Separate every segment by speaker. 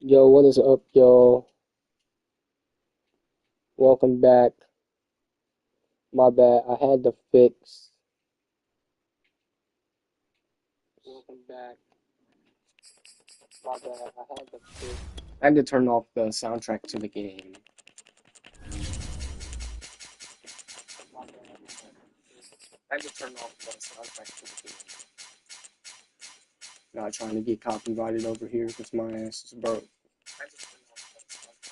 Speaker 1: Yo, what is up, yo? Welcome back. My bad, I had to fix. Welcome back. My bad, I had to fix. I had to turn off the soundtrack to the game. My bad, I had to turn off the soundtrack to the game. Not trying to get copyrighted over here because my ass is broke. I had to turn off the soundtrack.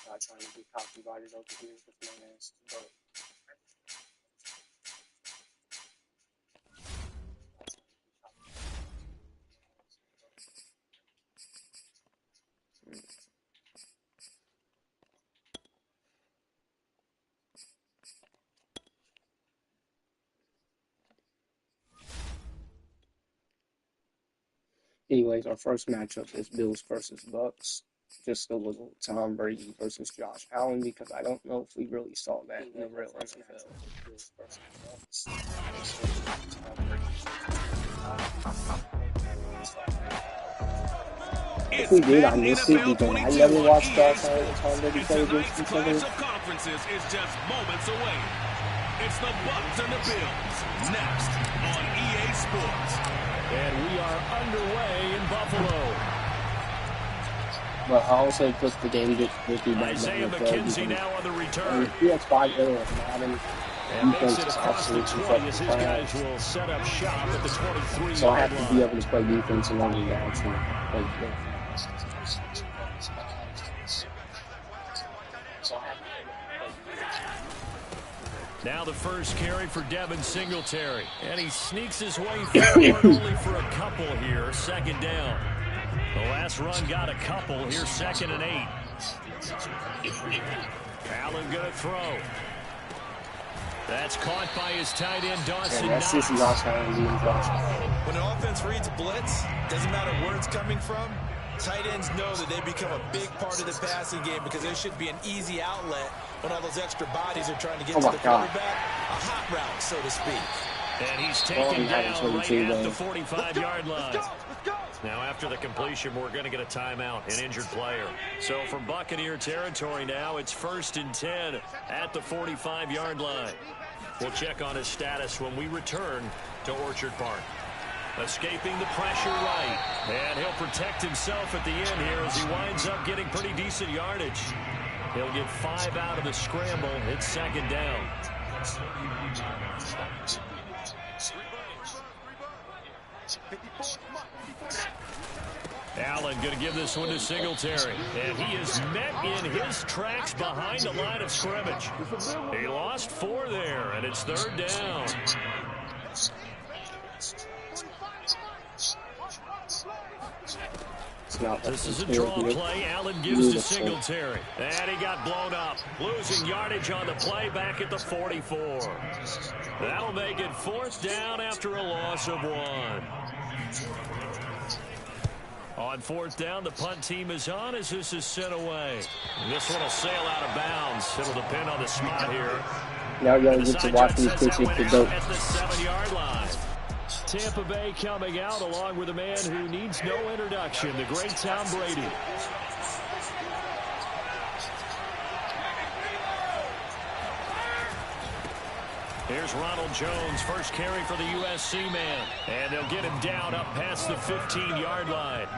Speaker 1: Not trying to get copyrighted over here because my ass is broke. Anyways, our first matchup is Bills versus Bucks. Just a little Tom Brady versus Josh Allen because I don't know if we really saw that in the real NFL. Bills versus Bucks. If we did, I missed it because I never watched Josh Allen and Tom Brady play against each other.
Speaker 2: Conferences is just moments away. It's the Bucks and the Bills next on EA Sports. And we are underway in Buffalo.
Speaker 1: But I also put the game gets 50 back
Speaker 2: Isaiah McKenzie now on the return.
Speaker 1: He has 5 errors, Madden.
Speaker 2: And makes it across the 20 as his guys will set up shop at the 23.
Speaker 1: So I have to be able to play defense in order to actually play defense.
Speaker 2: Now the first carry for Devin Singletary. And he sneaks his way forward only for a couple here. Second down. The last run got a couple. Here's 2nd and 8. Allen going to throw. That's caught by his tight end, Dawson Knox.
Speaker 3: When an offense reads blitz, doesn't matter where it's coming from, tight ends know that they become a big part of the passing game because there should be an easy outlet when all those extra bodies are trying to get to the quarterback. A hot route, so to speak.
Speaker 2: And he's taken down right at the 45-yard line. Now after the completion, we're going to get a timeout, an injured player. So from Buccaneer territory now, it's 1st and 10 at the 45-yard line. We'll check on his status when we return to Orchard Park. Escaping the pressure right. And he'll protect himself at the end here as he winds up getting pretty decent yardage. He'll get 5 out of the scramble. It's 2nd down. Allen going to give this one to Singletary. And he is met in his tracks behind the line of scrimmage. He lost 4 there, and it's 3rd down. This is a draw play. Allen gives to Singletary. And he got blown up. Losing yardage on the play back at the 44. That'll make it 4th down after a loss of 1. On 4th down, the punt team is on as this is sent away. This one will sail out of bounds. It'll depend on the spot here.
Speaker 1: Now you gotta get to watch me pitch it to go.
Speaker 2: At the 7-yard line. Tampa Bay coming out along with a man who needs no introduction, the great Tom Brady. Here's Ronald Jones, first carry for the USC man. And they'll get him down up past the 15-yard line.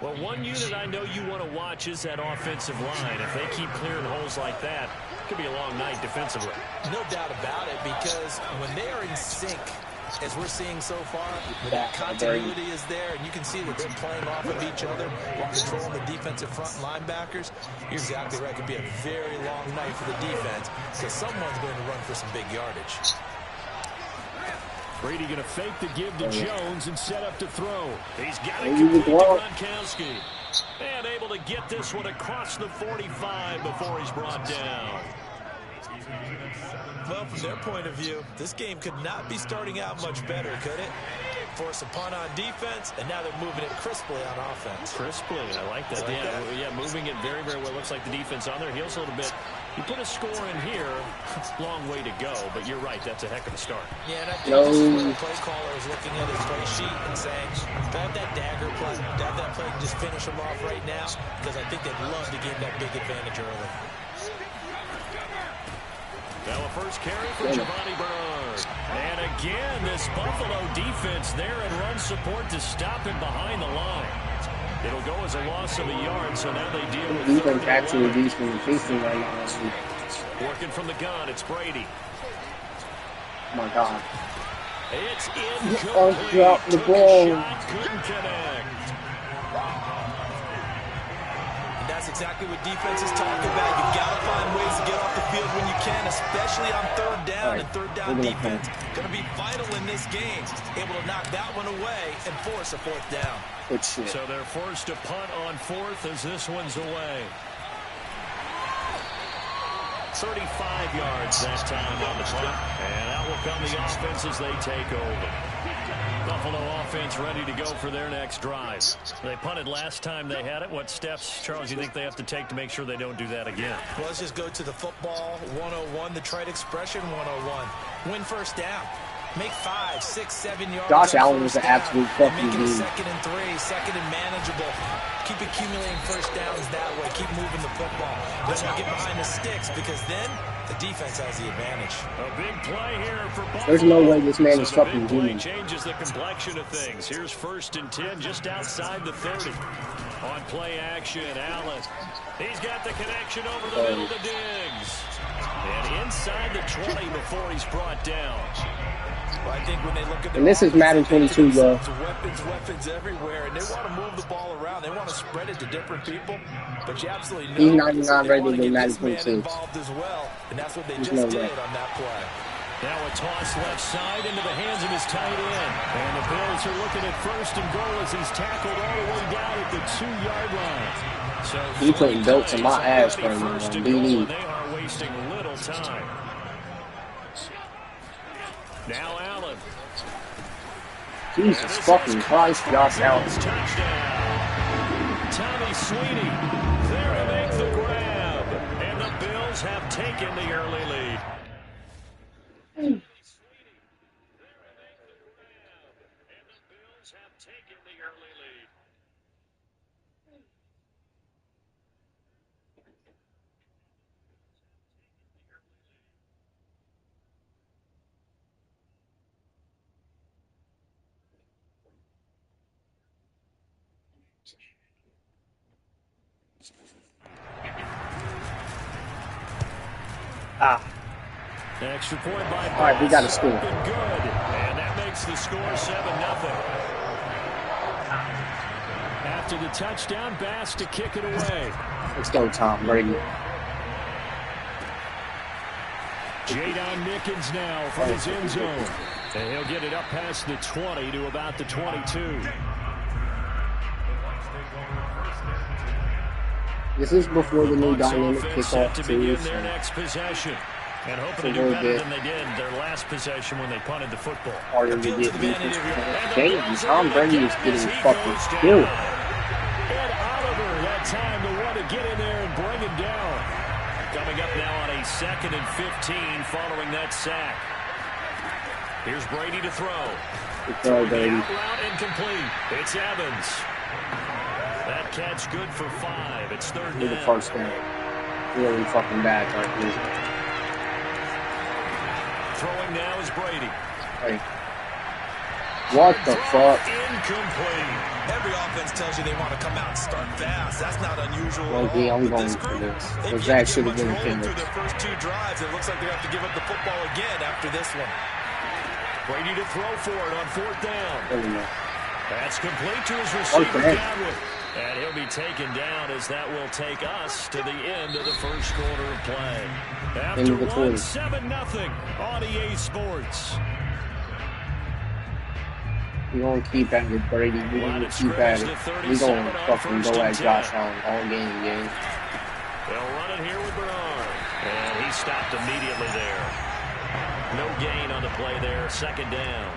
Speaker 2: Well, one unit I know you want to watch is that offensive line. If they keep clearing holes like that, it could be a long night defensively.
Speaker 3: No doubt about it, because when they are in sync, as we're seeing so far, that continuity is there, and you can see that they're playing off of each other while controlling the defensive front linebackers. You're exactly right. It could be a very long night for the defense because someone's going to run for some big yardage.
Speaker 2: Brady going to fake the give to Jones and set up to throw. He's got it complete to Gronkowski. And able to get this one across the 45 before he's brought down.
Speaker 3: Well, from their point of view, this game could not be starting out much better, could it? Force a punt on defense, and now they're moving it crisply on offense.
Speaker 2: Crisply, I like that. Yeah, moving it very, very well. Looks like the defense on their heels a little bit. You put a score in here, long way to go, but you're right, that's a heck of a start.
Speaker 3: Yeah, and I think this is where the play caller is looking at his play sheet and saying, have that dagger play, have that play and just finish them off right now, because I think they'd love to gain that big advantage early.
Speaker 2: Now a first carry for Giovanni Bernard. And again, this Buffalo defense there and run support to stop him behind the line. It'll go as a loss of a yard, so now they deal with
Speaker 1: defense actually decent and facing right now.
Speaker 2: Working from the gun, it's Brady.
Speaker 1: Oh my God.
Speaker 2: It's incomplete.
Speaker 1: Drop the
Speaker 2: Took
Speaker 1: ball.
Speaker 2: a shot, couldn't connect.
Speaker 3: And that's exactly what defenses talk about. You've got to find ways to get off the field when you can, especially on third down. And third down defense going to be vital in this game. Able to knock that one away and force a fourth down.
Speaker 1: Good shit.
Speaker 2: So they're forced to punt on fourth as this one's away. 35 yards that time on the punt. And out will come the offense as they take over. Buffalo offense ready to go for their next drive. They punted last time they had it. What steps, Charles, you think they have to take to make sure they don't do that again?
Speaker 3: Well, let's just go to the football 101, the trite expression 101. Win first down. Make 5, 6, 7 yards.
Speaker 1: Josh Allen was an absolute fucking
Speaker 3: dude.
Speaker 1: dude.
Speaker 3: Second and 3, second and manageable. Keep accumulating first downs that way. Keep moving the football. Don't get behind the sticks because then the defense has the advantage.
Speaker 2: A big play here for Buffalo.
Speaker 1: There's no way this man is fucking
Speaker 2: doing.
Speaker 1: human.
Speaker 2: Changes the complexion of things. Here's first and 10 just outside the 30. On play action, Allen. He's got the connection over the middle to Diggs. And inside the 20 before he's brought down.
Speaker 3: Well, I think when they look at
Speaker 1: and this is Madden 22, bro.
Speaker 3: Weapons everywhere, and they want to move the ball around. They want to spread it to different people, but you absolutely know
Speaker 1: E99 ready to do Madden 26.
Speaker 3: Involved as well, and that's what they just did on that play.
Speaker 2: Now a toss left side into the hands of his tight end. And the Bills are looking at first and goal as he's tackled all the way down at the 2-yard line. So
Speaker 1: he putting belts in my ass right now, BD.
Speaker 2: They are wasting little time. Now Allen.
Speaker 1: Jesus fucking Christ, Josh Allen.
Speaker 2: Touchdown. Tommy Sweeney there to make the grab. And the Bills have taken the early lead. Extra point by
Speaker 1: all right, we got to score.
Speaker 2: Good. And that makes the score 7-0. After the touchdown, Bass to kick it away.
Speaker 1: Let's go, Tom Brady.
Speaker 2: Jadon Nickens now from his end zone. And he'll get it up past the 20 to about the 22.
Speaker 1: This is before the new dynamic kickoff
Speaker 2: to
Speaker 1: too.
Speaker 2: begin their next possession. And hoping to do better than they did their last possession when they punted the football.
Speaker 1: Harder to get defense. Damn, Tom Brady is getting fucking killed.
Speaker 2: And Oliver, that time to want to get in there and bring him down. Coming up now on a 2nd and 15 following that sack. Here's Brady to throw.
Speaker 1: Good throw, Brady.
Speaker 2: Route incomplete. It's Evans. That catch good for 5. It's third down.
Speaker 1: The first down. Really fucking bad right here.
Speaker 2: Throwing now is Brady.
Speaker 1: Hey. What the fuck?
Speaker 2: Incomplete.
Speaker 3: Every offense tells you they want to come out and start fast. That's not unusual.
Speaker 1: Well, yeah, I'm going for this. Because that should have been a finish.
Speaker 3: Through their first 2 drives, it looks like they have to give up the football again after this one.
Speaker 2: Brady to throw for it on 4th down.
Speaker 1: There we go.
Speaker 2: That's complete to his receiver, Godwin. And he'll be taken down as that will take us to the end of the first quarter of play. After one, 7-0 on EA Sports.
Speaker 1: We're going to keep at it, Brady. We're going to keep at it. We're going to fucking go at Josh Allen all game, gang.
Speaker 2: They'll run it here with Bernard. And he stopped immediately there. No gain on the play there. 2nd down.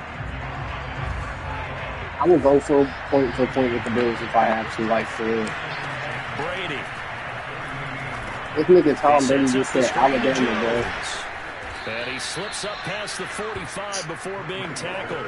Speaker 1: I will go for point with the Bills if I have to, like, for real.
Speaker 2: Brady.
Speaker 1: This nigga Tom Brady just said Alabama, bro.
Speaker 2: And he slips up past the 45 before being tackled.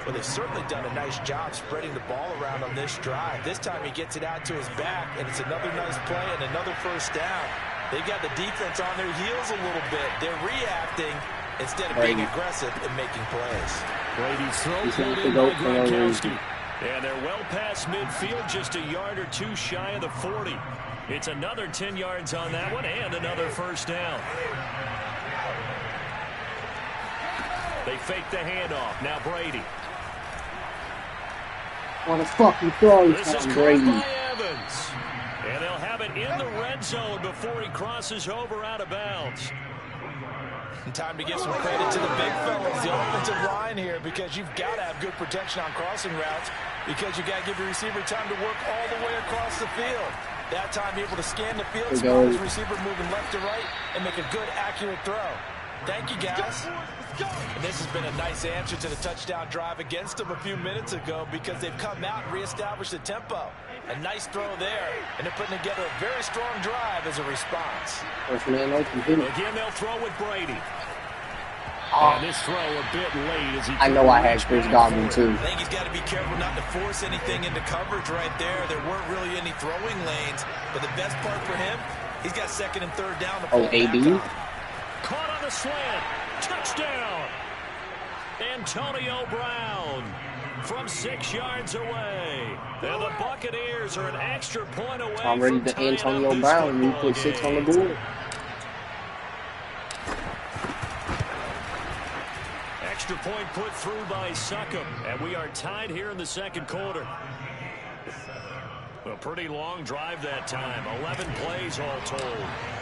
Speaker 3: Well, they've certainly done a nice job spreading the ball around on this drive. This time he gets it out to his back, and it's another nice play and another first down. They've got the defense on their heels a little bit. They're reacting instead of being aggressive and making plays.
Speaker 2: Brady's throw pulled in by Gronkowski. And they're well past midfield, just a yard or two shy of the 40. It's another 10 yards on that one and another first down. They fake the handoff. Now Brady.
Speaker 1: What a fucking throw,
Speaker 2: Tom
Speaker 1: Brady.
Speaker 2: Evans. And they'll have it in the red zone before he crosses over out of bounds.
Speaker 3: And time to give some credit to the big fellas, the offensive line here, because you've got to have good protection on crossing routes, because you've got to give your receiver time to work all the way across the field. That time able to scan the field, spot his receiver moving left to right, and make a good, accurate throw. Thank you, guys. And this has been a nice answer to the touchdown drive against them a few minutes ago, because they've come out and reestablished the tempo. A nice throw there, and they're putting together a very strong drive as a response.
Speaker 2: Again, they'll throw with Brady. And this throw a bit late as he...
Speaker 1: I know I had Chris Godwin, too.
Speaker 3: I think he's got to be careful not to force anything into coverage right there. There weren't really any throwing lanes, but the best part for him, he's got second and third down to pull
Speaker 1: AB?
Speaker 2: Caught on the slant. Touchdown. Antonio Brown from 6 yards away. And the Buccaneers are an extra point away
Speaker 1: already
Speaker 2: from
Speaker 1: the
Speaker 2: tying
Speaker 1: Antonio
Speaker 2: up
Speaker 1: Brown. You put
Speaker 2: this
Speaker 1: 6 on the board.
Speaker 2: Extra point put through by Succop. And we are tied here in the second quarter. A pretty long drive that time. 11 plays all told.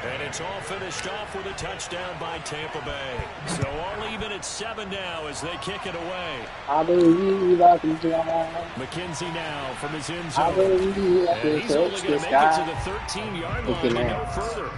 Speaker 2: And it's all finished off with a touchdown by Tampa Bay. So all even at 7 now as they kick it away.
Speaker 1: I believe I can fly.
Speaker 2: McKenzie now from his end zone.
Speaker 1: I believe I can
Speaker 2: and he's only
Speaker 1: touch
Speaker 2: going
Speaker 1: this
Speaker 2: to make
Speaker 1: guy.
Speaker 2: it to the 13-yard line to go further.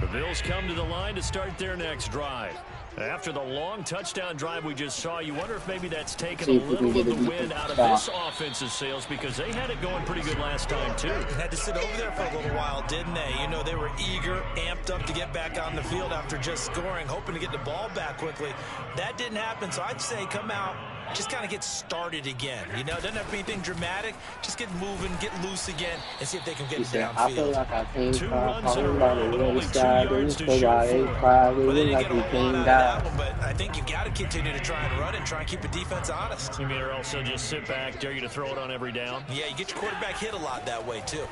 Speaker 2: The Bills come to the line to start their next drive. After the long touchdown drive we just saw, you wonder if maybe that's taken a little of the wind out of this offensive sails, because they had it going pretty good last time, too.
Speaker 3: Had to sit over there for a little while, didn't they? You know, they were eager, amped up to get back on the field after just scoring, hoping to get the ball back quickly. That didn't happen, so I'd say come out, just kind of get started again. You know, it doesn't have to be anything dramatic. Just get moving, get loose again, and see if they can get it downfield.
Speaker 1: I feel like I came
Speaker 2: 2
Speaker 1: from
Speaker 2: runs in a
Speaker 1: home
Speaker 2: row
Speaker 1: by the
Speaker 2: with only 2
Speaker 1: wayside.
Speaker 2: yards to
Speaker 1: They
Speaker 2: show for it.
Speaker 1: cried.
Speaker 3: Well, they didn't
Speaker 1: like
Speaker 3: get a
Speaker 1: we
Speaker 3: whole lot
Speaker 1: came
Speaker 3: out of
Speaker 1: down.
Speaker 3: that one, but I think you've got to continue to try and run and try and keep the defense honest.
Speaker 2: You mean, or else they'll just sit back, dare you to throw it on every down?
Speaker 3: Yeah, you get your quarterback hit a lot that way, too.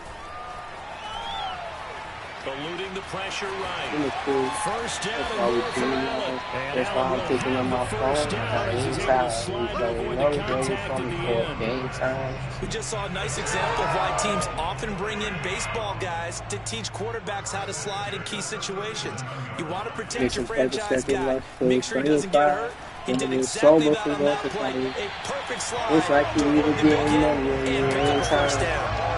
Speaker 2: Eluding the pressure right.
Speaker 1: Cool.
Speaker 2: First down
Speaker 1: That's
Speaker 2: and
Speaker 1: why we
Speaker 2: more for
Speaker 1: came
Speaker 2: Allen.
Speaker 1: out.
Speaker 2: And
Speaker 1: That's why
Speaker 2: Allen
Speaker 1: I'm taking on my
Speaker 2: the
Speaker 1: phone.
Speaker 2: first down as he's able to slide and avoid the contact at the end.
Speaker 1: Game time.
Speaker 3: We just saw a nice example of why teams often bring in baseball guys to teach quarterbacks how to slide in key situations. You want to protect your franchise guy. Make sure he doesn't get hurt. He did exactly that on that play. A perfect slide.
Speaker 1: It's like you need to
Speaker 3: Big
Speaker 1: get
Speaker 3: hit
Speaker 1: money
Speaker 3: and pick up a first
Speaker 1: time.
Speaker 3: down.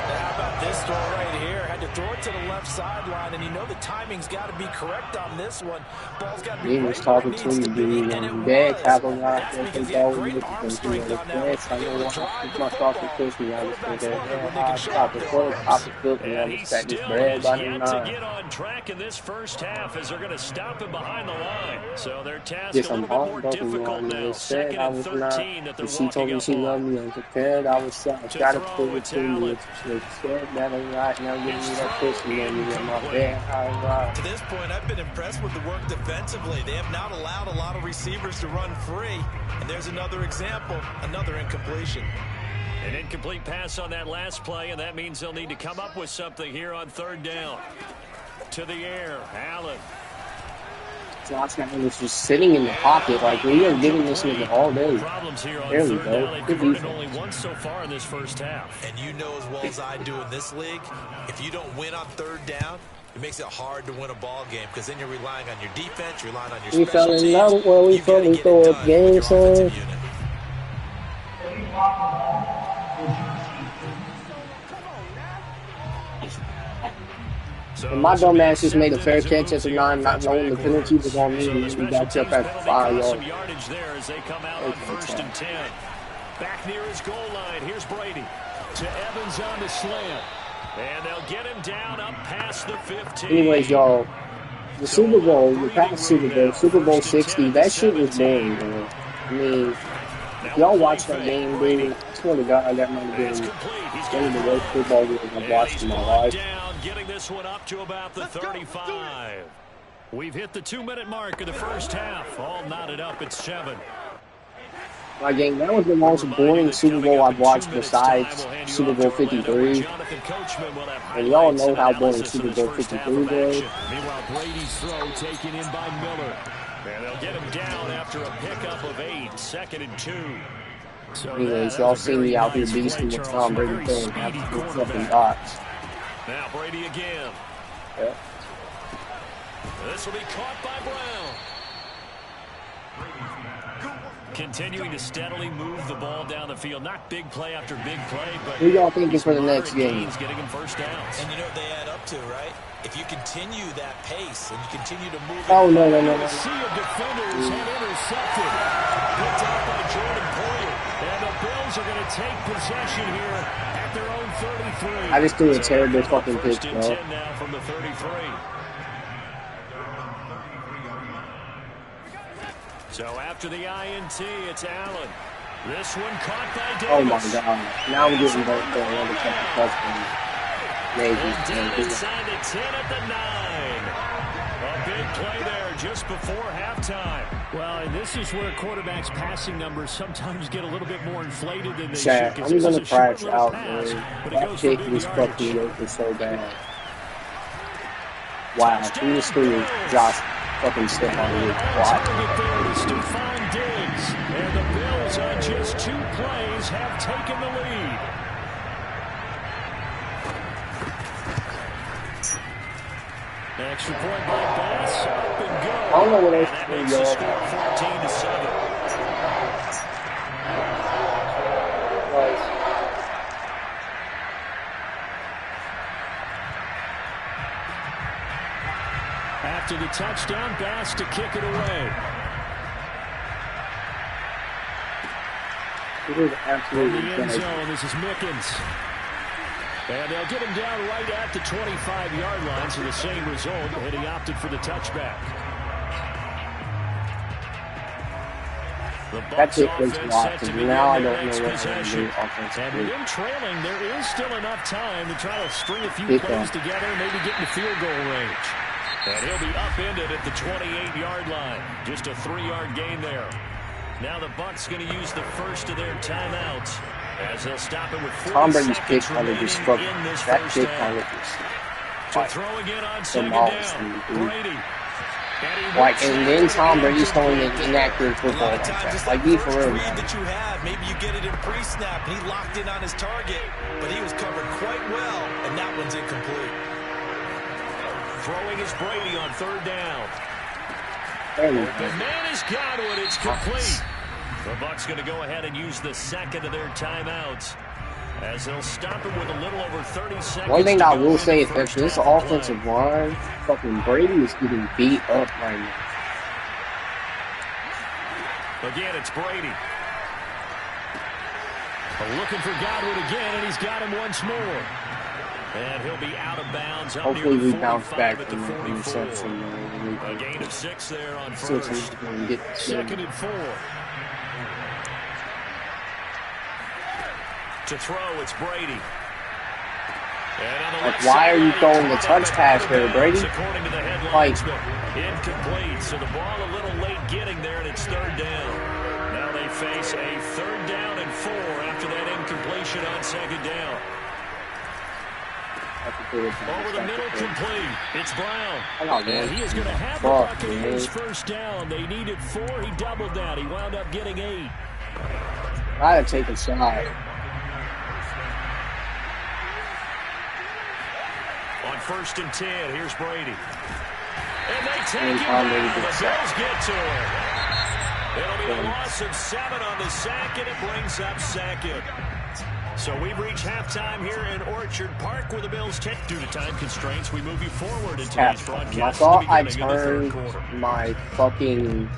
Speaker 3: And how about this throw right here? Had to throw it to the left sideline, and you know the timing's got to be correct on this one. Ball's got to be
Speaker 1: He was
Speaker 3: right where it
Speaker 1: talking
Speaker 3: needs
Speaker 1: to
Speaker 3: to
Speaker 1: me,
Speaker 3: be,
Speaker 1: dude.
Speaker 3: and it
Speaker 1: Dad
Speaker 3: was.
Speaker 1: tackling out
Speaker 3: That's
Speaker 1: there.
Speaker 3: because
Speaker 1: He
Speaker 3: he had
Speaker 1: always
Speaker 3: great
Speaker 1: looking
Speaker 3: arm
Speaker 1: for
Speaker 3: strength
Speaker 1: the
Speaker 3: on that
Speaker 1: best. I
Speaker 3: one.
Speaker 1: know
Speaker 3: Able
Speaker 1: what
Speaker 3: to drive the
Speaker 1: my thoughts
Speaker 3: football.
Speaker 1: and push me. I was
Speaker 3: Quarterbacks
Speaker 1: thinking,
Speaker 3: love it when they
Speaker 1: yeah,
Speaker 3: can
Speaker 1: I
Speaker 3: show
Speaker 1: stop
Speaker 3: off
Speaker 1: the
Speaker 3: their
Speaker 1: foot,
Speaker 3: arms.
Speaker 1: pop the foot, and
Speaker 2: And
Speaker 1: I'm
Speaker 2: he
Speaker 1: just this
Speaker 2: still
Speaker 1: bread
Speaker 2: has
Speaker 1: by
Speaker 2: yet
Speaker 1: the
Speaker 2: to
Speaker 1: nine.
Speaker 2: get on track in this first half as they're going to stop him behind the line. So their task
Speaker 1: Yes,
Speaker 2: a
Speaker 1: I'm
Speaker 2: little bit
Speaker 1: home,
Speaker 2: more
Speaker 1: but
Speaker 2: difficult now.
Speaker 1: said
Speaker 2: Second
Speaker 1: I
Speaker 2: and
Speaker 1: was
Speaker 2: 13
Speaker 1: not.
Speaker 2: that they're
Speaker 1: She told
Speaker 2: walking
Speaker 1: me
Speaker 2: up
Speaker 1: she loved
Speaker 2: on.
Speaker 1: me. I'm prepared. I was I
Speaker 2: To
Speaker 1: gotta
Speaker 2: throw,
Speaker 1: put it
Speaker 2: it's
Speaker 1: to me.
Speaker 2: Allen.
Speaker 1: She said that I'm right now. Give me
Speaker 2: His
Speaker 1: that
Speaker 2: throw
Speaker 1: pussy, man. You in my
Speaker 2: incomplete.
Speaker 1: bed. I ride.
Speaker 3: To this point, I've been impressed with the work defensively. They have not allowed a lot of receivers to run free. And there's another example, another incompletion.
Speaker 2: An incomplete pass on that last play, and that means they'll need to come up with something here on third down. To the air, Allen.
Speaker 1: Josh Allen was just sitting in the pocket. Like, we are giving this nigga all day.
Speaker 2: Problems here on
Speaker 1: There we
Speaker 2: third
Speaker 1: go.
Speaker 2: down. They've
Speaker 1: Good
Speaker 2: converted
Speaker 1: defense.
Speaker 2: only once so far in this first half.
Speaker 3: And you know as well as I do in this league, if you don't win on third down, it makes it hard to win a ball game because then you're relying on your defense, you're relying on your
Speaker 1: We
Speaker 3: special
Speaker 1: fell in
Speaker 3: teams.
Speaker 1: love where we
Speaker 3: You've got to
Speaker 1: fell
Speaker 3: get it
Speaker 1: through a
Speaker 3: done
Speaker 1: game,
Speaker 3: with your
Speaker 1: son.
Speaker 3: offensive unit.
Speaker 2: So
Speaker 1: And my dumb ass just made a fair catch at the 9, not knowing the penalty was on me. We got up at 5
Speaker 2: some
Speaker 1: yards.
Speaker 2: yardage there as they come out on first and 10. Back near his goal line. Here's Brady. To Evans on the slant. And they'll get him down up past the 15.
Speaker 1: Anyways, y'all, the Super Bowl, the past Super Bowl, Super Bowl 60, that shit was boring, man. I mean, if y'all watch that game, dude, I swear to God, that might have been one of the worst football games I've watched in my life.
Speaker 2: Getting this one up to about the 35. We've hit the 2-minute mark of the first half. All knotted up at 7.
Speaker 1: My game, that was the most boring Super Bowl I've watched besides Super Bowl 53. And y'all know how boring Super Bowl 53 was.
Speaker 2: Meanwhile, Brady's throw taken in by Miller. And they'll get him down after a pickup of 8, 2nd and 2.
Speaker 1: Anyways, y'all see me out here beasting with Tom Brady playing absolute fucking dots.
Speaker 2: Now Brady again.
Speaker 1: Yeah.
Speaker 2: This will be caught by Brown. Continuing to steadily move the ball down the field. Not big play after big play, but
Speaker 1: who y'all think is for the next game?
Speaker 2: Getting him first downs.
Speaker 3: And you know what they add up to, right? If you continue that pace and you continue to move
Speaker 1: no.
Speaker 2: A sea of defenders had intercepted. Picked out by Jordan Poyer. And the Bills are going to take possession here at their own 33.
Speaker 1: I just threw a terrible fucking pick,
Speaker 2: bro.
Speaker 1: bro.
Speaker 2: Now from the 33. So after the INT, it's Allen. This one caught by Davis.
Speaker 1: Oh my God. Now we're getting back to another couple touchdowns. Maybe.
Speaker 2: Inside the 10 at the 9. A big play there just before halftime. Well, and this is where quarterbacks' passing numbers sometimes get a little bit more inflated than they should.
Speaker 1: I'm going to crash out, man. That kick was fucking open so bad. Wow. He just threw Josh fucking step on the clock.
Speaker 2: Stephon Diggs, and the Bills on just 2 plays have taken the lead. Extra point by Bass, up and go.
Speaker 1: I don't know what else
Speaker 2: that
Speaker 1: to
Speaker 2: makes
Speaker 1: do,
Speaker 2: the score 14-7. After the touchdown, Bass to kick it away.
Speaker 1: It is absolutely
Speaker 2: in the end zone, this is Mickens. And they'll get him down right at the 25-yard line, so the same result, and he opted for the touchback.
Speaker 1: That's it, was locked, and now I don't know what to do offensively.
Speaker 2: And with him trailing, there is still enough time to try to string a few plays together and maybe get in the field goal range. And he'll be upended at the 28-yard line. Just a 3-yard gain there. Now the Bucs going to use the first of their timeouts as they'll stop it with 4
Speaker 1: Tom Brady's kick
Speaker 2: seconds
Speaker 1: kind of just struck. That kick kind of just
Speaker 2: to throw again on 2nd down. Brady.
Speaker 1: Like, and then Tom Brady's throwing an inaccurate football like that. Like, be for real.
Speaker 3: That you have, maybe you get it in pre-snap, and he locked in on his target, but he was covered quite well, and that one's incomplete.
Speaker 2: Throwing is Brady on 3rd down.
Speaker 1: The
Speaker 2: man is Godwin. It's complete. The Bucs going to go ahead and use the second of their timeouts as they'll stop him with a little over 30 seconds.
Speaker 1: One thing I will say is that this offensive line, fucking Brady is getting beat up right now.
Speaker 2: Again, it's Brady. Looking for Godwin again, and he's got him once more. And he'll be out of bounds.
Speaker 1: Hopefully we bounce back from the interception.
Speaker 2: A gain of 6 there on first. 2nd and 4. To throw, it's Brady.
Speaker 1: Like, why are you throwing the touch pass there, Brady? Like,
Speaker 2: incomplete. So the ball a little late getting there, and it's 3rd down. Now they face a 3rd down and 4 after that incompletion on 2nd down. Over the middle, complete. It's Brown. And he is going to have the Buccaneers first down. They needed 4. He doubled that. He wound up getting 8.
Speaker 1: I had to take a shot.
Speaker 2: On 1st and 10, here's Brady. And they take him down. The Bills get to him. It'll be a loss of 7 on the sack, and it brings up 2nd. So we've reached halftime here in Orchard Park where the Bills take. Due to time constraints, we move you forward in today's broadcast.
Speaker 1: I thought I turned my fucking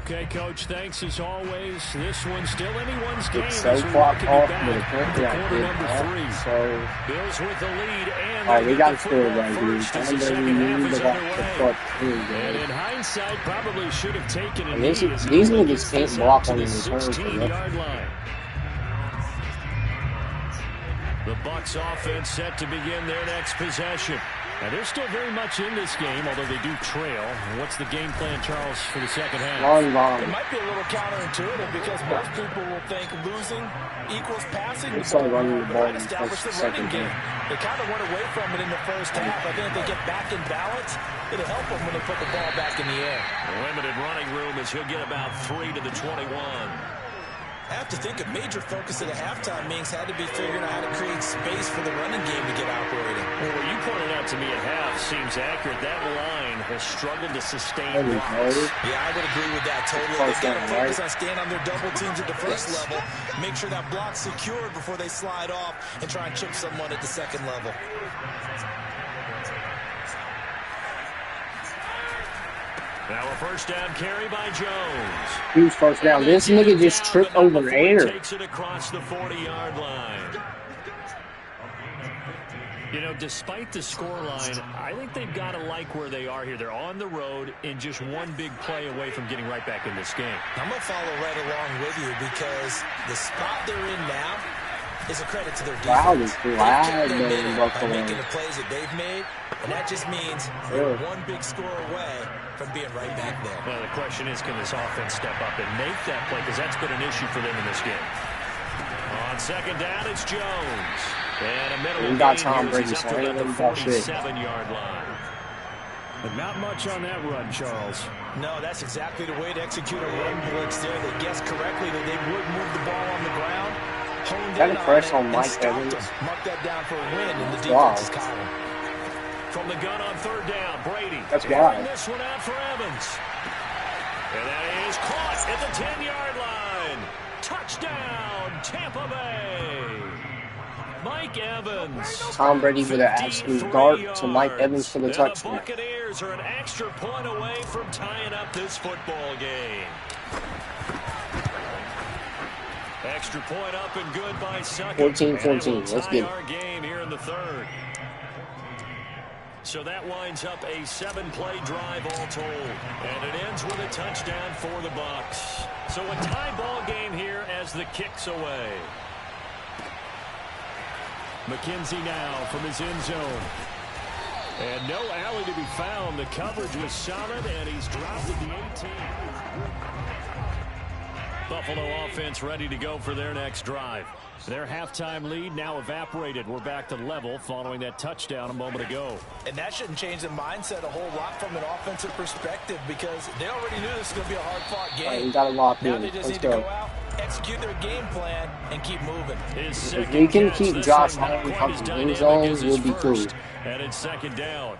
Speaker 2: Okay, Coach, thanks as always. This one's still anyone's game.
Speaker 1: It's so clocked off with a quarter
Speaker 2: number 3.
Speaker 1: So,
Speaker 2: Bills with the lead, and
Speaker 1: all right, we got to score
Speaker 2: right
Speaker 1: right here.
Speaker 2: first as the second half is underway. And in hindsight, probably should have taken a knee.
Speaker 1: These niggas can't block on the return.
Speaker 2: 16-yard line. The Bucs offense set to begin their next possession. Now, they're still very much in this game, although they do trail. What's the game plan, Charles, for the second half?
Speaker 1: Long.
Speaker 3: It might be a little counterintuitive because most people will think losing equals passing the
Speaker 1: ball. Running the ball in
Speaker 3: establish the running game. They kind of went away from it in the first half. I think if they get back in balance, it'll help them when they put the ball back in the air.
Speaker 2: Limited running room as he'll get about 3 to the 21.
Speaker 3: I have to think a major focus at a halftime means had to be figuring out how to create space for the running game to get operating.
Speaker 2: Well, what you pointed out to me at half seems accurate. That line has struggled to sustain blocks.
Speaker 3: Yeah, I would agree with that totally. They've got to focus on staying on their double teams at the first level, make sure that block's secured before they slide off and try and chip someone at the second level.
Speaker 2: Now a first down carry by Jones.
Speaker 1: Huge first down. This nigga just tripped over air.
Speaker 2: Takes it across the 40-yard line. You know, despite the scoreline, I think they've got to like where they are here. They're on the road in just one big play away from getting right back in this game.
Speaker 3: I'm going to follow right along with you because the spot they're in now is a credit to their defense. By making the plays that they've made, and that just means they're one big score away from being right back there.
Speaker 2: Well, the question is, can this offense step up and make that play? Because that's been an issue for them in this game. On second down, it's Jones. And a middle
Speaker 1: got Tom Brady,
Speaker 2: up to the 47-yard line.
Speaker 4: But not much on that run, Charles.
Speaker 3: No, that's exactly the way to execute a run blitz there. They guessed correctly that they would move the ball on the ground.
Speaker 1: Got a press on Mike Evans.
Speaker 3: Mark that down for a win in the defense's column.
Speaker 2: From the gun on third down, Brady.
Speaker 1: That's wild.
Speaker 2: This one out for Evans. And that is caught at the 10-yard line. Touchdown, Tampa Bay. Mike Evans.
Speaker 1: Tom Brady with an absolute dart to Mike Evans for the touchdown.
Speaker 2: The Buccaneers are an extra point away from tying up this football game. Extra point up and good by Suckett.
Speaker 1: 14-14. Let's get
Speaker 2: our game here in the third. So that winds up a 7-play drive all told. And it ends with a touchdown for the Bucs. So a tie ball game here as the kick's away. McKenzie now from his end zone. And no alley to be found. The coverage was solid, and he's dropped at the 18. Buffalo offense ready to go for their next drive. Their halftime lead now evaporated. We're back to level following that touchdown a moment ago.
Speaker 3: And that shouldn't change the mindset a whole lot from an offensive perspective because they already knew this was going to be a hard-fought game.
Speaker 1: Right, we got to lock in.
Speaker 3: Now they just need to go out, execute their game plan, and keep moving.
Speaker 1: If we can keep Josh Allen out the end zone, we'll be cool.
Speaker 2: And it's second down.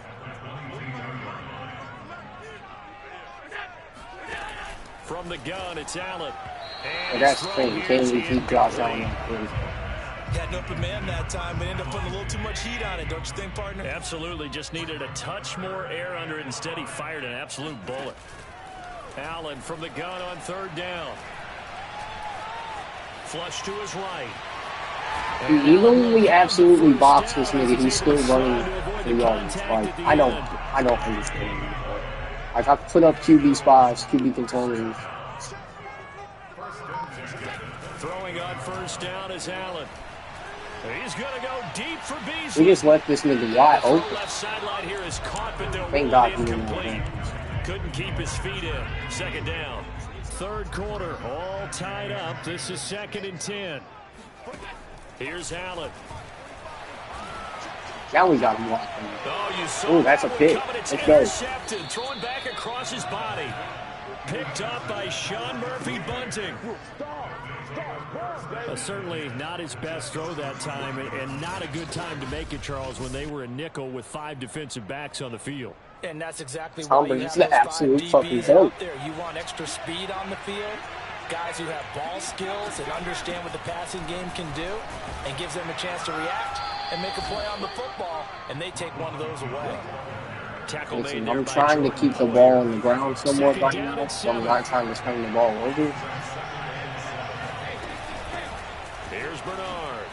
Speaker 2: From the gun, it's Allen.
Speaker 1: And that's the thing. Can we keep Josh Allen out there?
Speaker 3: Had an open man that time, but ended up putting a little too much heat on it, don't you think, partner?
Speaker 2: Absolutely. Just needed a touch more air under it. Instead, he fired an absolute bullet. Allen from the gun on third down. Flush to his right.
Speaker 1: Even when we absolutely box this nigga, he's still running the yards. Like, I don't understand. Like, I put up QB spots, QB containers.
Speaker 2: Throwing on first down is Allen. He's going to go deep for Beasley.
Speaker 1: We just left this nigga wide open.
Speaker 2: Left sideline here is caught, but they'll
Speaker 1: Thank God he
Speaker 2: incomplete. Couldn't keep his feet in. Second down. Third quarter, all tied up. This is 2nd and 10. Here's Allen.
Speaker 1: Now we got him locked in.
Speaker 2: Oh, you saw
Speaker 1: ooh, that's a pick. Let's go.
Speaker 2: Intercepted, throwing back across his body. Picked up by Sean Murphy Bunting. Certainly not his best throw that time, and not a good time to make it, Charles, when they were a nickel with 5 defensive backs on the field.
Speaker 3: And that's exactly
Speaker 1: why you have the absolute fucking out
Speaker 3: there. You want extra speed on the field, guys who have ball skills and understand what the passing game can do, and gives them a chance to react and make a play on the football, and they take one of those away.
Speaker 2: Tackle made
Speaker 1: Listen,
Speaker 2: there
Speaker 1: I'm
Speaker 2: by
Speaker 1: trying to
Speaker 2: Jordan
Speaker 1: keep the
Speaker 2: Poyer.
Speaker 1: ball on the ground somewhat
Speaker 2: Second
Speaker 1: right
Speaker 2: down
Speaker 1: now,
Speaker 2: and
Speaker 1: so I'm
Speaker 2: 7.
Speaker 1: not trying to turn the ball over.
Speaker 2: Here's Bernard.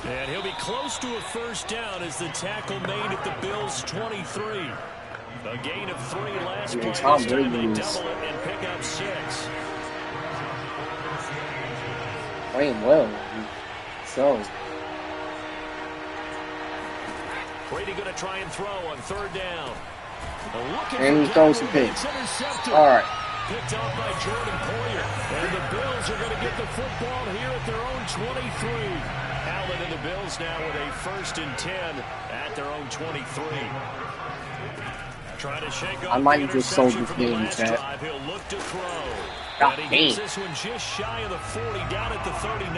Speaker 2: And he'll be close to a first down as the tackle made at the Bills' 23. A gain of 3 last play.
Speaker 1: Tom
Speaker 2: This time
Speaker 1: Brady
Speaker 2: they
Speaker 1: is
Speaker 2: double it and pick up 6.
Speaker 1: playing well. So,
Speaker 2: Brady going to try and throw on 3rd down.
Speaker 1: and he throws a pick. All right.
Speaker 2: Picked off by Jordan Poyer. And the Bills are going to get the football here at their own 23. Allen and the Bills now with a 1st and 10 at their own 23. Trying to shake off
Speaker 1: I might
Speaker 2: the
Speaker 1: have just sold
Speaker 2: interception
Speaker 1: this
Speaker 2: from the
Speaker 1: game,
Speaker 2: last
Speaker 1: chat.
Speaker 2: drive. He'll look to throw.
Speaker 1: God
Speaker 2: And he gets
Speaker 1: damn.
Speaker 2: this one just shy of the 40, down at the 39.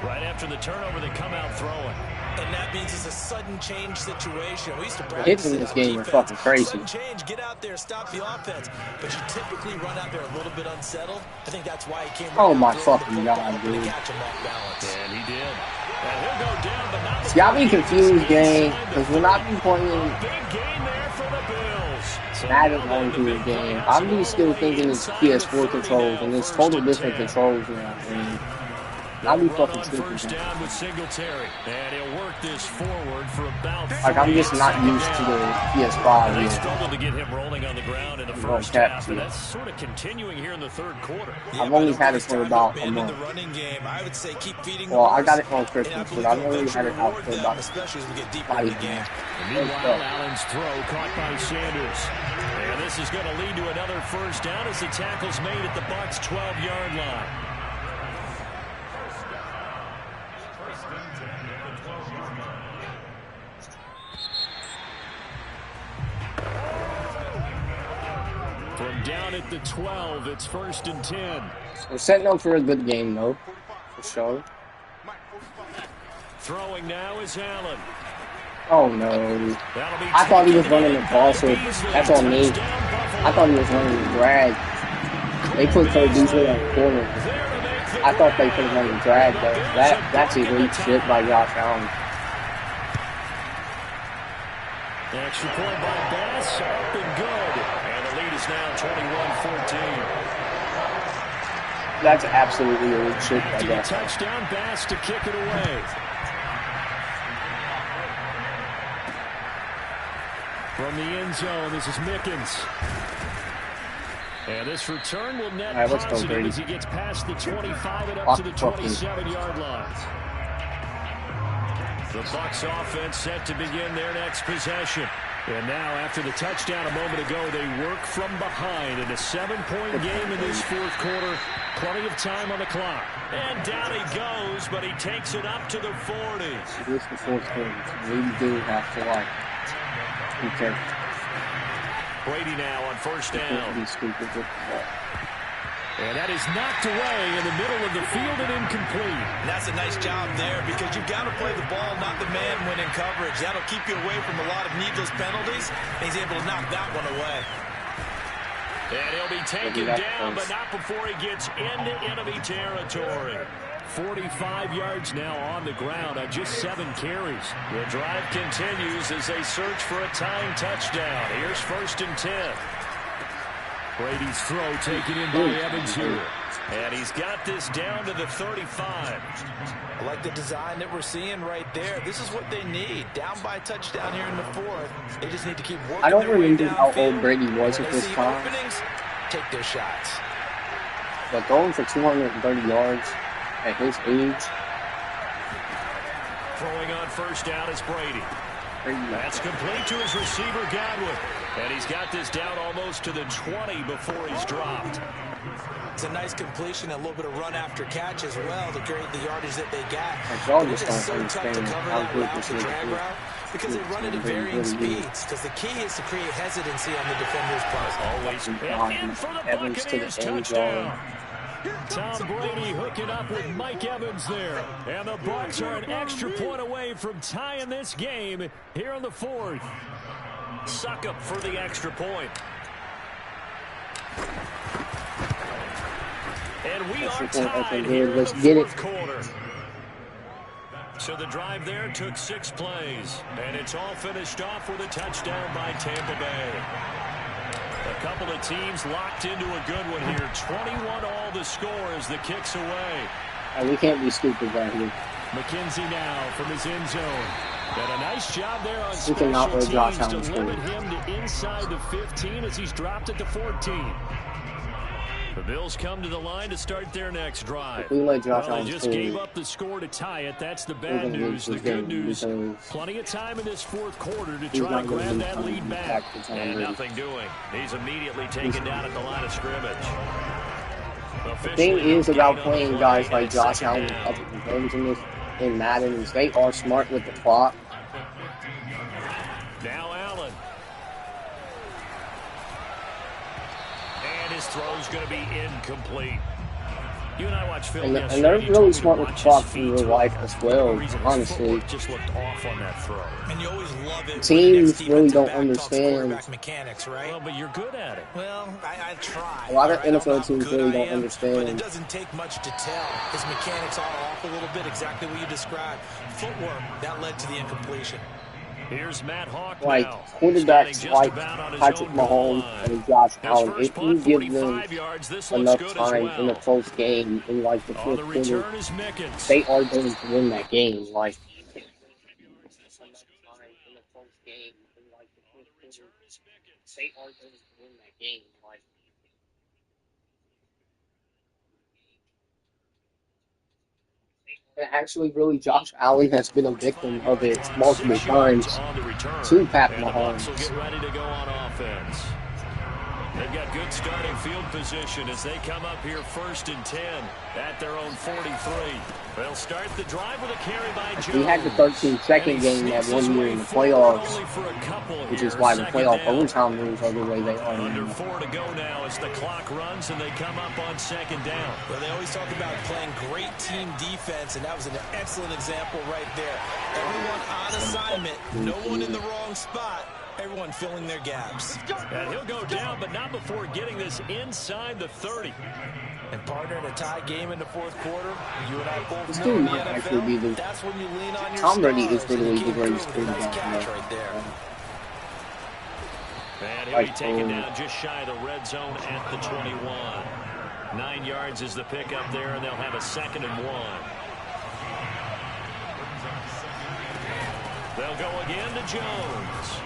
Speaker 2: Right after the turnover, they come out throwing.
Speaker 3: And that means it's a sudden change situation. We used to
Speaker 1: The hits
Speaker 3: practice
Speaker 1: in
Speaker 3: it
Speaker 1: this
Speaker 3: on
Speaker 1: game are
Speaker 3: defense.
Speaker 1: fucking crazy.
Speaker 3: Sudden change, get out there, stop the offense. But you typically run out there a little bit unsettled. I think that's why he came right
Speaker 1: Oh
Speaker 3: out
Speaker 1: my
Speaker 3: throwing the
Speaker 1: fucking
Speaker 3: football,
Speaker 1: God,
Speaker 3: hoping to
Speaker 1: dude.
Speaker 3: catch him off balance.
Speaker 2: And he did. And he'll go down, but not
Speaker 1: See, I be
Speaker 2: before he
Speaker 1: confused,
Speaker 2: gets
Speaker 1: gang,
Speaker 2: inside the
Speaker 1: because when I be
Speaker 2: 30.
Speaker 1: playing
Speaker 2: Big gain there for the Bills. So
Speaker 1: Madden
Speaker 2: now
Speaker 1: on
Speaker 2: the
Speaker 1: to
Speaker 2: big
Speaker 1: the
Speaker 2: play
Speaker 1: game,
Speaker 2: has
Speaker 1: I'm
Speaker 2: him all
Speaker 1: just
Speaker 2: the
Speaker 1: still
Speaker 2: way
Speaker 1: thinking it's
Speaker 2: inside the
Speaker 1: PS4
Speaker 2: 30
Speaker 1: controls,
Speaker 2: now,
Speaker 1: and it's
Speaker 2: 1st
Speaker 1: total
Speaker 2: and
Speaker 1: different
Speaker 2: 10.
Speaker 1: controls now, man. I
Speaker 2: They'll
Speaker 1: be
Speaker 2: run
Speaker 1: fucking
Speaker 2: on
Speaker 1: stupid.
Speaker 2: 1st down with Singletary. And he'll work this forward for about
Speaker 1: Like, I'm
Speaker 2: 48
Speaker 1: just not
Speaker 2: second
Speaker 1: used to
Speaker 2: down.
Speaker 1: the
Speaker 2: And
Speaker 1: PS5
Speaker 2: they
Speaker 1: yet.
Speaker 2: struggled to get him rolling on the ground in the
Speaker 1: I'm going
Speaker 2: first
Speaker 1: cap
Speaker 2: half,
Speaker 1: to
Speaker 2: and
Speaker 1: it.
Speaker 2: that's sort of continuing here in the 3rd quarter.
Speaker 3: Yeah,
Speaker 1: I've
Speaker 3: but I
Speaker 1: only
Speaker 3: don't
Speaker 1: had
Speaker 3: think
Speaker 1: it
Speaker 3: it's
Speaker 1: for
Speaker 3: time to
Speaker 1: about a
Speaker 3: abandon
Speaker 1: month.
Speaker 3: the running game. I would say keep feeding the
Speaker 1: Well, I got
Speaker 3: horse.
Speaker 1: it on
Speaker 3: And I
Speaker 1: Christmas,
Speaker 3: believe
Speaker 1: but I've
Speaker 3: they'll
Speaker 1: only
Speaker 3: eventually
Speaker 1: had it out
Speaker 3: reward
Speaker 1: for
Speaker 3: them,
Speaker 1: about
Speaker 3: especially as we get deeper
Speaker 1: 5
Speaker 3: in the
Speaker 1: months.
Speaker 3: game.
Speaker 2: And meanwhile, Allen's throw caught by Sanders. And this is going to lead to another first down as the tackle's made at the Bucs' 12-yard line. From down at the 12, it's 1st and 10.
Speaker 1: We're setting up for a good game, though, for sure.
Speaker 2: Throwing now is Allen.
Speaker 1: Oh, no. I thought he was running the ball, so that's on me. I thought he was running the drag. They put Cole Beasley on the corner. I thought they could have run the drag, though. That's elite shit by Josh Allen.
Speaker 2: Extra point by Bass, up and good. And the lead is now 21-14.
Speaker 1: That's absolutely elite shit by
Speaker 2: To the
Speaker 1: Josh Allen.
Speaker 2: touchdown, Bass to kick it away. From the end zone, this is Mickens. And this return will net
Speaker 1: All right, let's go,
Speaker 2: positive
Speaker 1: Brady.
Speaker 2: as he gets past the 25 and up to the
Speaker 1: Fuck you.
Speaker 2: 27-yard line. The Bucs offense set to begin their next possession. And now, after the touchdown a moment ago, they work from behind in a 7-point game in this 4th quarter. Plenty of time on the clock. And down he goes, but he takes it up to the 40.
Speaker 1: It's the 4th quarter, so we do have to, like, be careful.
Speaker 2: Brady now on 1st down.
Speaker 1: Be stupid with the ball.
Speaker 2: And that is knocked away in the middle of the field and incomplete.
Speaker 3: And that's a nice job there because you've got to play the ball, not the man when in coverage. That'll keep you away from a lot of needless penalties. And he's able to knock that one away.
Speaker 2: And he'll be taken down, but not before he gets into enemy territory. 45 yards now on the ground on just 7 carries. The drive continues as they search for a tying touchdown. Here's 1st and 10. Brady's throw taken in by Evans here. And he's got this down to the 35.
Speaker 3: I like the design that we're seeing right there. This is what they need. Down by a touchdown here in the 4th. They just need to keep working
Speaker 1: I don't
Speaker 3: their way
Speaker 1: remember how
Speaker 3: downfield.
Speaker 1: old Brady was
Speaker 3: When
Speaker 1: at
Speaker 3: they
Speaker 1: this
Speaker 3: see
Speaker 1: time,
Speaker 3: openings, take their shots.
Speaker 1: but throwing for 230 yards at his age,
Speaker 2: Throwing on 1st down is Brady. That's complete to his receiver, Godwin. And he's got this down almost to the 20 before he's dropped.
Speaker 3: It's a nice completion, a little bit of run after catch as well to create the yardage that they got.
Speaker 1: y'all
Speaker 3: But it
Speaker 1: just
Speaker 3: is so
Speaker 1: don't
Speaker 3: tough to
Speaker 1: understand
Speaker 3: cover
Speaker 1: how
Speaker 3: that
Speaker 1: good
Speaker 3: route,
Speaker 1: this
Speaker 3: the
Speaker 1: is.
Speaker 3: drag route, because they run it at varying speeds. Because the key is to create hesitancy on the defender's part.
Speaker 2: Always in for the
Speaker 1: Evans to the
Speaker 2: Buccaneers
Speaker 1: end zone.
Speaker 2: touchdown. Tom Brady hooking up with Mike Evans there. And the Bucs are an extra point away from tying this game here in the 4th. Suckup for the extra point. And we are tied here in the 4th quarter. So the drive there took 6 plays, and it's all finished off with a touchdown by Tampa Bay. A couple of teams locked into a good one here. 21 all the score as the kick's away.
Speaker 1: We can't be stupid right here.
Speaker 2: McKenzie now from his end zone. And a nice job there on special teams to limit him to inside the 15 as he's dropped it to 14. The Bills come to the line to start their next drive.
Speaker 1: Well,
Speaker 2: they just gave up the score to tie it. That's the bad news. The good news, plenty of time in this fourth quarter to try to grab that lead back. And nothing doing. He's immediately taken down at the line of scrimmage.
Speaker 1: The thing is about playing guys like Josh Allen and Patrick Mahomes in Madden is they are smart with the clock.
Speaker 2: Now Allen. And his throw's going to be incomplete. You and I watched film
Speaker 1: and they're really smart with the clock in real life as well, honestly.
Speaker 2: Just looked off on that throw.
Speaker 3: And you always love it.
Speaker 1: Teams really don't understand
Speaker 3: mechanics, right?
Speaker 2: Well, but you're good at it.
Speaker 3: Well, I try.
Speaker 1: A lot of NFL teams really don't understand.
Speaker 3: But it doesn't take much to tell. His mechanics are off a little bit, exactly what you described. Footwork, that led to the incompletion.
Speaker 2: Here's Matt Hawk
Speaker 1: like
Speaker 2: now.
Speaker 1: quarterbacks like Patrick Mahomes and Josh Allen, if you give them enough time in a close game in like the fourth quarter, they are going to win that game. Like actually, really, Josh Allen has been a victim of it multiple times to Pat Mahomes.
Speaker 2: Get ready to go on offense. They've got good starting field position as they come up here 1st and 10 at their own 43. They'll start the drive with a carry by Jones.
Speaker 1: We had the 13-second game that 1 year in the playoffs, which is why the playoff overtime rules are the way they are.
Speaker 2: Under 4 to go now as the clock runs and they come up on 2nd down.
Speaker 3: Well, they always talk about playing great team defense, and that was an excellent example right there. Everyone on assignment, no one in the wrong spot. Everyone filling their gaps.
Speaker 2: And he'll go down, but not before getting this inside the 30.
Speaker 3: And partner, in a tie game in the fourth quarter, you and I both
Speaker 1: know
Speaker 3: in
Speaker 1: the NFL,
Speaker 3: that's when you lean on your
Speaker 1: Tom Brady is literally the greatest quarterback
Speaker 3: right there.
Speaker 2: And he'll be taken down just shy of the red zone at the 21. 9 yards is the pickup there, and they'll have a 2nd and 1. They'll go again to Jones.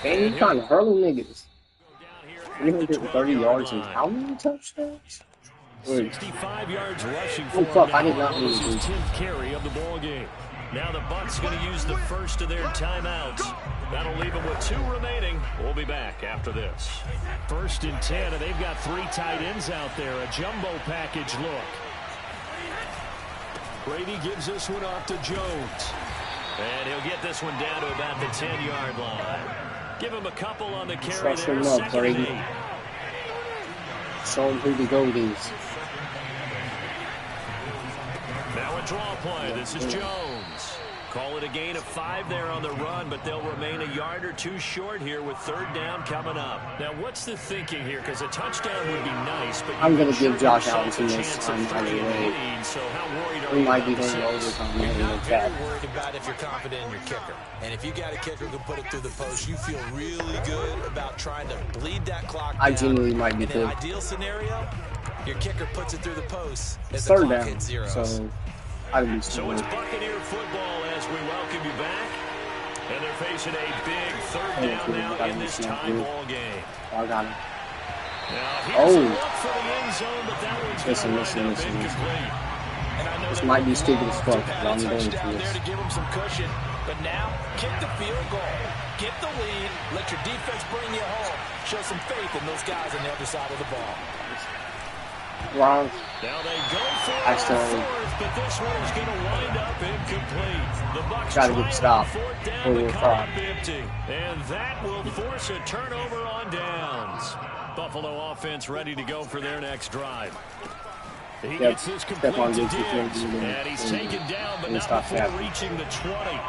Speaker 1: And you kind of hurling niggas. 330 yards and how many touchdowns?
Speaker 2: 65 yards rushing for
Speaker 1: him. I did not
Speaker 2: mean his 10th carry of the ball game. Now the Bucs going to use the first of their timeouts. That'll leave them with 2 remaining. We'll be back after this. 1st and 10, and they've got 3 tight ends out there. A jumbo package look. Brady gives this one off to Jones. And he'll get this one down to about the 10-yard line. Give him a couple on the carry there. 2nd and 8.
Speaker 1: Show him who the GOAT is.
Speaker 2: Now a draw play. This is Jones. Call it a gain of 5 there on the run, but they'll remain a yard or 2 short here with 3rd down coming up. Now, what's the thinking here? Because a touchdown would be nice, but
Speaker 1: I'm going to give Josh Allen some this time anyway.
Speaker 2: So how worried are
Speaker 1: we might be going overtime.
Speaker 3: You're not very worried about if you're confident in your kicker. And if you got a kicker who can put it through the post, you feel really good about trying to bleed that clock down.
Speaker 1: I genuinely might be
Speaker 3: in an ideal scenario, your kicker puts it through the post as the clock hits 0.
Speaker 1: So
Speaker 2: it's Buccaneer football as we welcome you back. And they're facing a big 3rd down now in this tie ball game.
Speaker 1: I got it.
Speaker 2: Now, here's a look for the end zone, but that one's
Speaker 1: listen.
Speaker 2: incomplete.
Speaker 1: This might be stupid as fuck, but I'm going to
Speaker 3: this. To give them some cushion, but now kick the field goal. Get the lead. Let your defense bring you home. Show some faith in those guys on the other side of the ball.
Speaker 1: Wrong.
Speaker 2: Now they go for it on 4th, but this one's going to wind up incomplete. The Bucs
Speaker 1: got to get stopped.
Speaker 2: 4th down, the clock empty. And that will force a turnover on downs. Buffalo offense ready to go for their next drive. He gets this complete to Diggs, and he's taken down, but not before reaching the 20.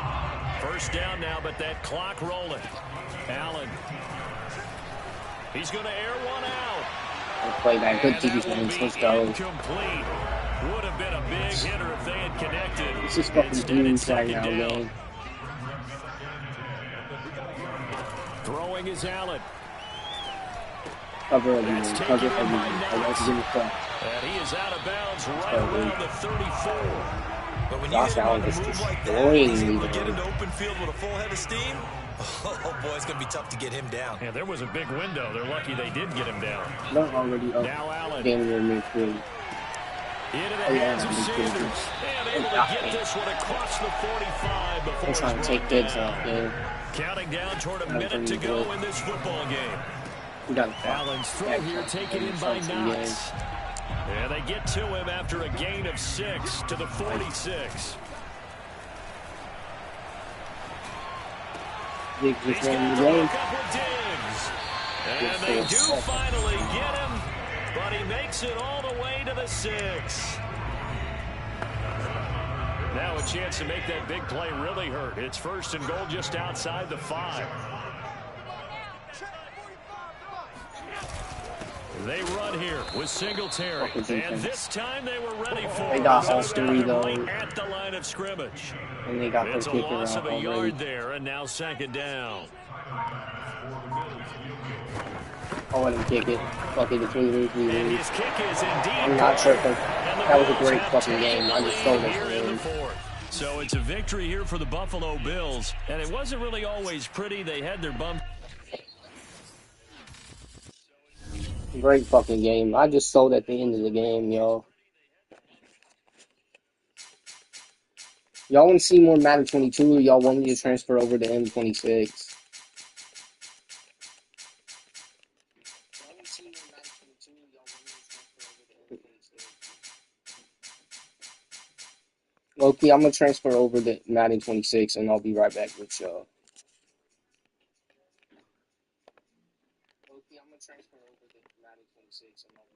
Speaker 2: 1st down now, but that clock rolling. Allen. He's going to air one out.
Speaker 1: Play that good defense. Let's go.
Speaker 2: Would have been a big hitter if they had connected.
Speaker 1: This is fucking
Speaker 2: Instead, it's
Speaker 1: huge right
Speaker 2: second
Speaker 1: now,
Speaker 2: down.
Speaker 1: man.
Speaker 2: Throwing is Allen.
Speaker 1: Cover everyone.
Speaker 2: That's
Speaker 1: Cover
Speaker 2: taken in
Speaker 1: everyone.
Speaker 2: by
Speaker 1: I like to give it back.
Speaker 2: And he is out of bounds right around the 34.
Speaker 3: But when you
Speaker 1: Josh
Speaker 3: hit him on
Speaker 1: Allen
Speaker 3: the
Speaker 1: is
Speaker 3: move like that,
Speaker 1: destroying
Speaker 3: he's able
Speaker 1: me,
Speaker 3: to get
Speaker 1: man.
Speaker 3: into open field with a full head of steam. Oh, boy, it's going to be tough to get him down.
Speaker 2: Yeah, there was a big window. They're lucky they did get him down.
Speaker 1: They're already up.
Speaker 2: Now Allen.
Speaker 1: Damn near midfield.
Speaker 2: Into the hands of Sanders. And able to get this one across the 45 before
Speaker 1: I'm trying to take bids out, man.
Speaker 2: Counting down toward a minute to go in this football game.
Speaker 1: We got
Speaker 2: Allen's throw here taken in by Knox. And they get to him after a gain of 6 to the 46.
Speaker 1: Diggs
Speaker 2: He's
Speaker 1: just won
Speaker 2: got
Speaker 1: the
Speaker 2: to
Speaker 1: game.
Speaker 2: look up with Diggs. And they do finally get him, but he makes it all the way to the 6. Now a chance to make that big play really hurt. It's first and goal just outside the 5. They run here with Singletary. And this time they were ready for
Speaker 1: They
Speaker 2: it.
Speaker 1: got
Speaker 2: So
Speaker 1: all
Speaker 2: stop
Speaker 1: three,
Speaker 2: him
Speaker 1: though.
Speaker 2: right at the line of scrimmage.
Speaker 1: And they got their
Speaker 2: It's a
Speaker 1: kicker
Speaker 2: loss
Speaker 1: out
Speaker 2: of a
Speaker 1: already.
Speaker 2: yard there, and now second down.
Speaker 1: I'll let him kick it. Fuck it, it's losing.
Speaker 2: And his kick is indeed
Speaker 1: I'm not sure if
Speaker 2: good.
Speaker 1: that was a great fucking game. I just stole it
Speaker 2: Here
Speaker 1: from
Speaker 2: in the
Speaker 1: him.
Speaker 2: fourth. So it's a victory here for the Buffalo Bills, and it wasn't really always pretty. They had their bump.
Speaker 1: Great fucking game. I just sold at the end of the game, y'all. Y'all want to see more Madden 22 or y'all want me to transfer over to M26? Okay, I'm going to transfer over to Madden 26 and I'll be right back with y'all. Okay, I'm going to transfer over to Madden 26 and I'll